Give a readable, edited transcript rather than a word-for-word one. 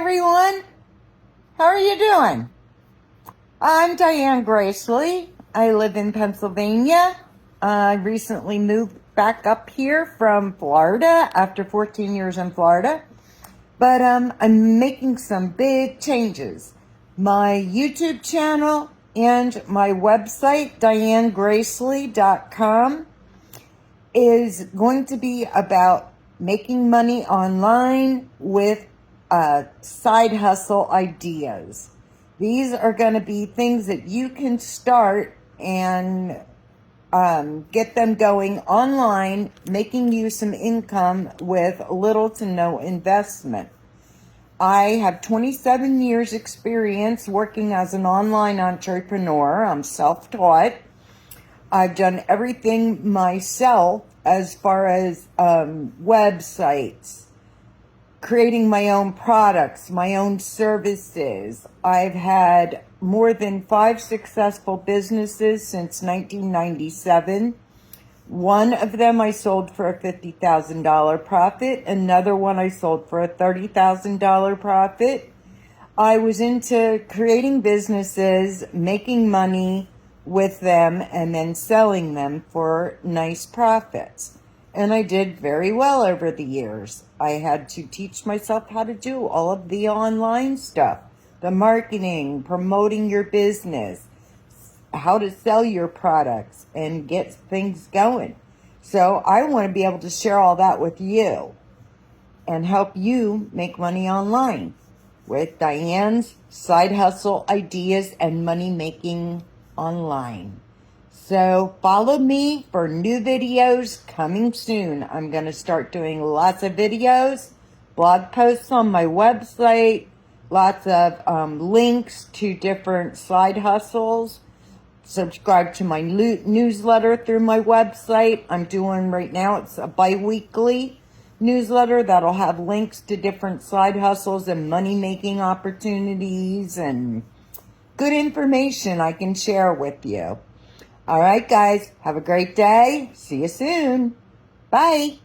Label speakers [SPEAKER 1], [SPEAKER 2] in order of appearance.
[SPEAKER 1] everyone. How are you doing? I'm Diane Gracely. I live in Pennsylvania. I recently moved back up here from Florida after 14 years in Florida. But I'm making some big changes. My YouTube channel and my website, dianegracely.com, is going to be about making money online with side hustle ideas. These are going to be things that you can start and get them going online, making you some income with little to no investment. I have 27 years experience working as an online entrepreneur. I'm self-taught. I've done everything myself as far as websites, creating my own products, my own services. I've had more than 5 successful businesses since 1997. One of them I sold for a $50,000 profit. Another one I sold for a $30,000 profit. I was into creating businesses, making money with them, and then selling them for nice profits. And I did very well over the years. I had to teach myself how to do all of the online stuff, the marketing, promoting your business, how to sell your products and get things going. So I want to be able to share all that with you and help you make money online with Diane's Side Hustle Ideas and Money Making Online. So follow me for new videos coming soon. I'm going to start doing lots of videos, blog posts on my website, lots of links to different side hustles. Subscribe to my newsletter through my website. I'm doing right now, it's a bi-weekly newsletter that'll have links to different side hustles and money-making opportunities and good information I can share with you. All right, guys, have a great day. See you soon. Bye.